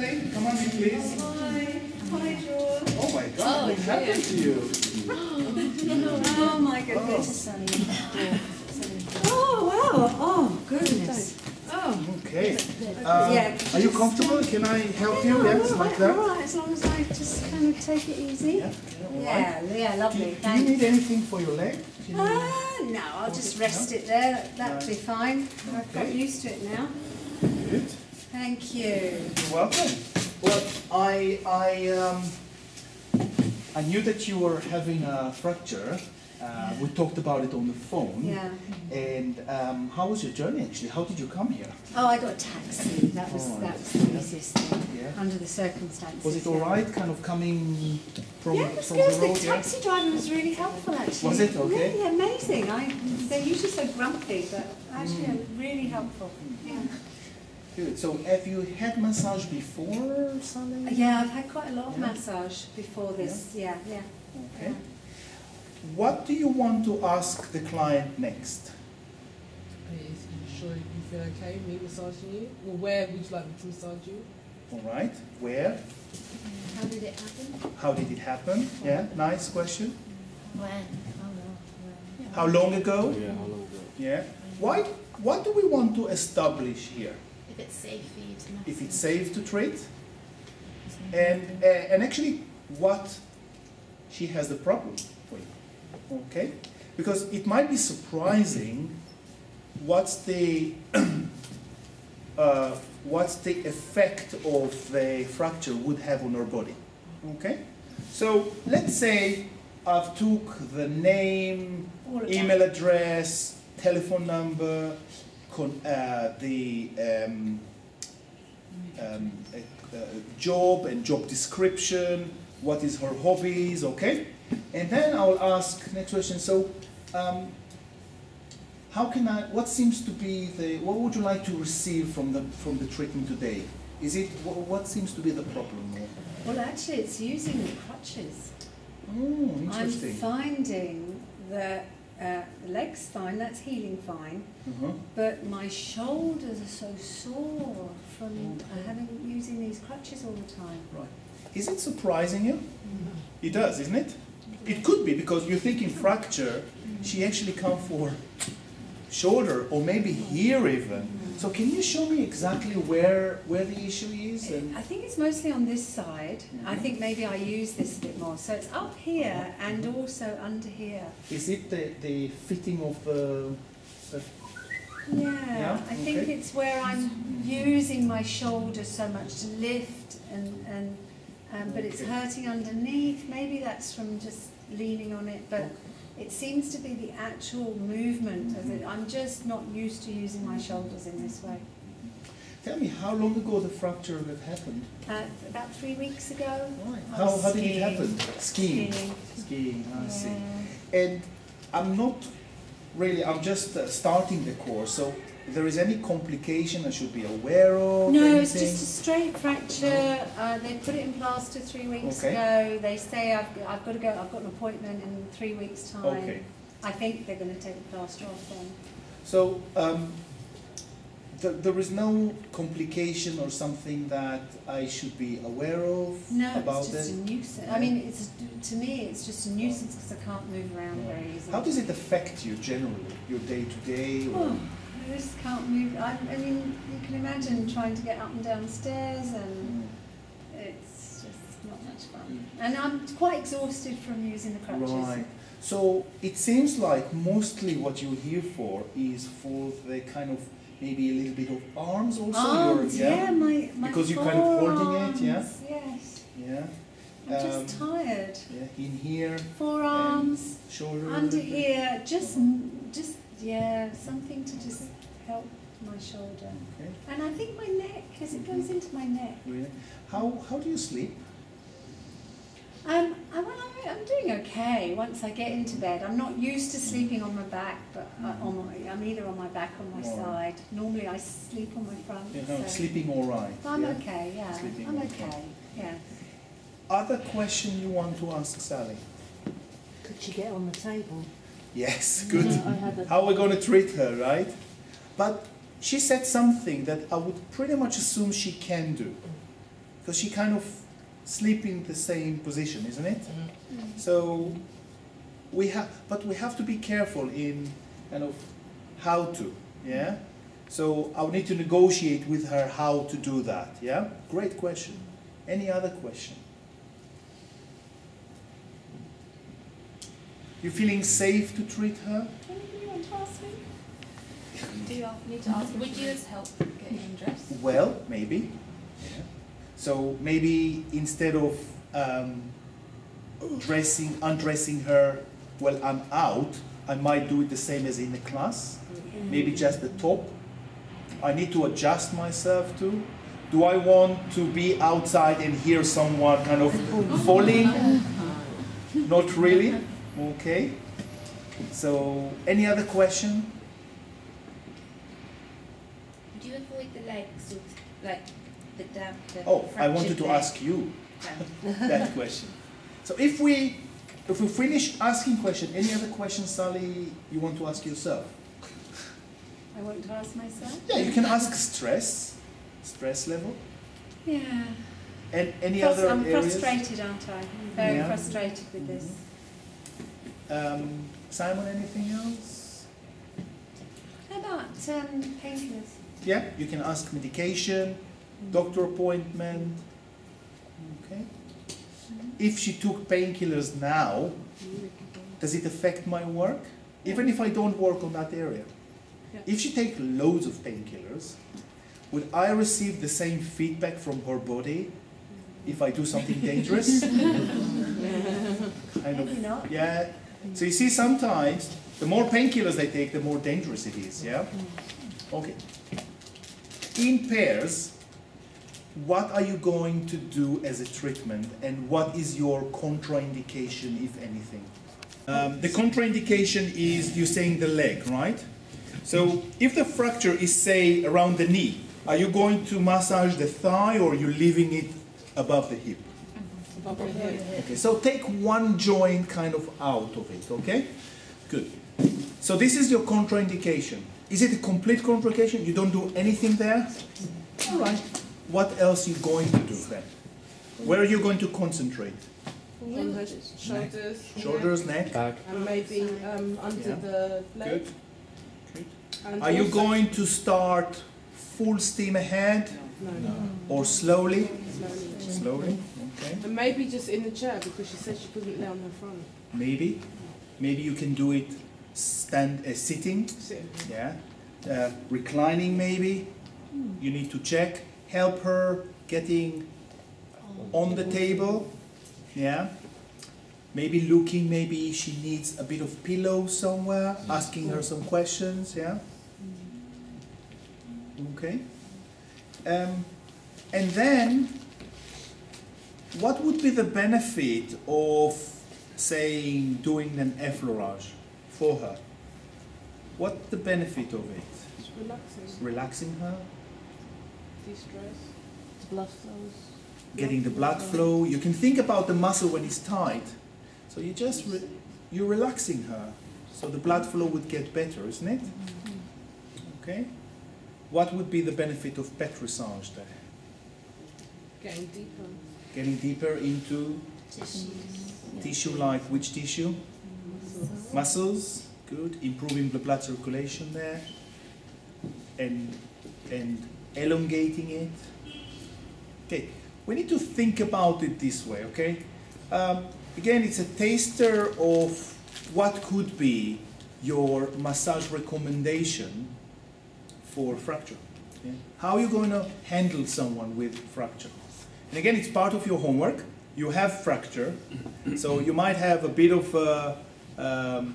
Come on in, please. Hi. Hi, George. Oh my God, what happened to you? Oh my goodness. Oh wow. Oh goodness. Oh. Okay. Yeah. Are you comfortable? Can I help you? Yes, like that. All right, as long as I just kind of take it easy. Yeah, Yeah, lovely. Do you need anything for your leg? No, I'll just rest it there. That'll be fine. I've got used to it now. Good. Thank you. You're welcome. Well, I knew that you were having a fracture. We talked about it on the phone. Yeah. And how was your journey actually? How did you come here? Oh, I got a taxi. That was the easiest thing. Yeah. Under the circumstances. Was it all right? Kind of coming from, Yeah, it was from good. the The road? taxi driver was really helpful, actually. Was it? Okay. Yeah, amazing. They're usually so grumpy, but actually really helpful. Yeah. Good. So have you had massage before, Sally? Yeah, I've had quite a lot of massage before this. Yeah. Okay. What do you want to ask the client next? Are you sure you feel okay me massaging you? Well, where would you like me to massage you? All right. Where? How did it happen? How did it happen? Yeah. Nice question. When? How long ago? Yeah, how long ago? Yeah. Why? What do we want to establish here? If it's safe for you to massage. If it's safe to treat, and actually, what she has the problem for you. Okay, because it might be surprising what's the effect of the fracture would have on her body. Okay, so let's say I've took the name, email address, telephone number, job and job description, what is her hobbies, okay? And then I'll ask next question, so what seems to be what would you like to receive from the treatment today? Is it, what seems to be the problem? Well, actually, it's using the crutches. Oh, interesting. I'm finding that the leg's fine, that's healing fine, but my shoulders are so sore from using these crutches all the time. Right. Is it surprising you? It does, isn't it? It could be, because you're thinking fracture, she actually come for shoulder, or maybe here even. So can you show me exactly where the issue is? I think it's mostly on this side. I think maybe I use this a bit more. So it's up here and also under here. Is it the fitting of the Yeah, I think it's where I'm using my shoulders so much to lift, but it's hurting underneath. Maybe that's from just leaning on it, but it seems to be the actual movement of it. I'm just not used to using my shoulders in this way. Tell me, how long ago the fracture had happened? About 3 weeks ago. Right. How did it happen? Skiing. Skiing, I see. And I'm just starting the course, so if there is any complication I should be aware of? No, anything? it's just a straight fracture. They put it in plaster 3 weeks ago. They say I've got to go. I've got an appointment in 3 weeks' time. Okay. I think they're going to take the plaster off then. So there is no complication or something that I should be aware of about it's just a nuisance. I mean, to me, it's just a nuisance because I can't move around very easily. How does it affect you generally, your day to day? I just can't move. I mean, you can imagine trying to get up and down stairs, and it's just not much fun. And I'm quite exhausted from using the crutches. Right. So it seems like mostly what you're here for is for the kind of maybe a little bit of arms also. Arms, my because you're kind of holding it, yeah. Yes. Yeah. I'm just tired. Yeah. In here. Forearms. Shoulder. Under here. Just something to just help my shoulder. Okay. And I think my neck, as it goes into my neck. Really? How do you sleep? I'm doing okay once I get into bed. I'm not used to sleeping on my back, but I'm either on my back or my side. Normally I sleep on my front. So sleeping all right. I'm okay, yeah. Sleeping I'm okay. okay, yeah. Other question you want to ask Sally? Could she get on the table? Yes, good. Yeah, how we're going to treat her, right? But she said something that I would pretty much assume she can do. because she kind of sleep in the same position, isn't it? So we have to be careful in kind of how to, yeah? So I'll need to negotiate with her how to do that, yeah? Great question. Any other question? You feeling safe to treat her? Anything you want to ask me? Do you need to ask? Would you help getting him dressed? Well, maybe. Yeah. So maybe instead of undressing her while I'm out, I might do it the same as in the class. Maybe just the top. I need to adjust myself too. Do I want to be outside and hear someone kind of falling? Not really. Okay. So, any other question? Do you avoid the legs, like the damp? Oh, I wanted to ask you that question. So if we finish asking questions, any other questions, Sally, you want to ask yourself? I want to ask myself? Yeah, you can ask stress level. Yeah. And any other I'm areas? frustrated, aren't I? I'm very frustrated with this. Simon, anything else? How about painkillers? Yeah, you can ask medication, doctor appointment. Okay. If she took painkillers now, does it affect my work? Even if I don't work on that area? Yeah. If she takes loads of painkillers, would I receive the same feedback from her body if I do something dangerous? Maybe not. Yeah. So you see, sometimes the more painkillers they take, the more dangerous it is. Yeah. Okay. In pairs, what are you going to do as a treatment, and what is your contraindication, if anything? The contraindication is you're saying the leg, right? So if the fracture is, say, around the knee, are you going to massage the thigh, or are you leaving it above the hip? Above the hip. Okay, so take one joint kind of out of it, okay? Good. So this is your contraindication. Is it a complete contraindication? You don't do anything there? All right. What else are you going to do then? Where are you going to concentrate? On her shoulders. Shoulders, neck? Back. And maybe under the leg. Good. Good. And Are you also- going to start full steam ahead No. or slowly? Slowly. Slowly, okay. And maybe just in the chair, because she said she couldn't lay on her front. Maybe. Maybe you can do it sitting, Sitting. yeah. Reclining maybe. You need to check. Help her getting on the table, yeah. Maybe looking, maybe she needs a bit of pillow somewhere, asking her some questions, yeah. Okay. And then, what would be the benefit of, saying, doing an effleurage for her? What's the benefit of it? It's relaxing. Relaxing her, De-stress. The blood flows. getting the blood flow. You can think about the muscle when it's tight. So you just, you're relaxing her. So the blood flow would get better, isn't it? Okay. What would be the benefit of petrissage there? Getting deeper. Getting deeper into tissue, like which tissue? Muscles. Good. Improving the blood circulation there. And elongating it. Okay. We need to think about it this way, okay? Again, it's a taster of what could be your massage recommendation for fracture. Yeah? How are you going to handle someone with fracture? And again, it's part of your homework. You have fracture, so you might have a bit of an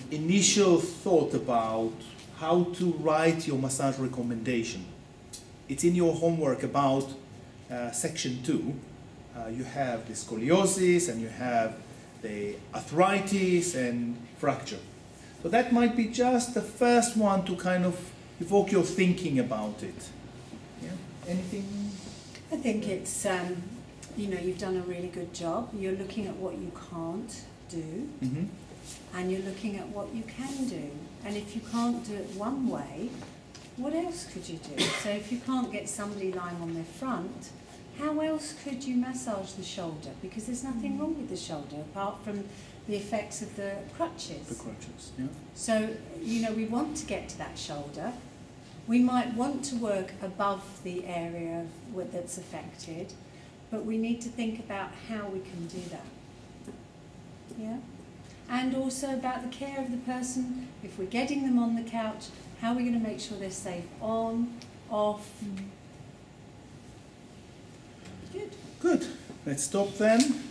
initial thought about how to write your massage recommendation. It's in your homework about section 2. You have the scoliosis, and you have the arthritis and fracture. So that might be just the first one to kind of evoke your thinking about it. Yeah? Anything? I think it's, you know, you've done a really good job. You're looking at what you can't do, Mm-hmm. and you're looking at what you can do. And if you can't do it one way, what else could you do? So if you can't get somebody lying on their front, how else could you massage the shoulder? Because there's nothing wrong with the shoulder apart from the effects of the crutches. The crutches, yeah. So, you know, we want to get to that shoulder. We might want to work above the area that's affected, but we need to think about how we can do that. Yeah? And also about the care of the person. If we're getting them on the couch, how are we going to make sure they're safe on, off? Good. Good. Let's stop then.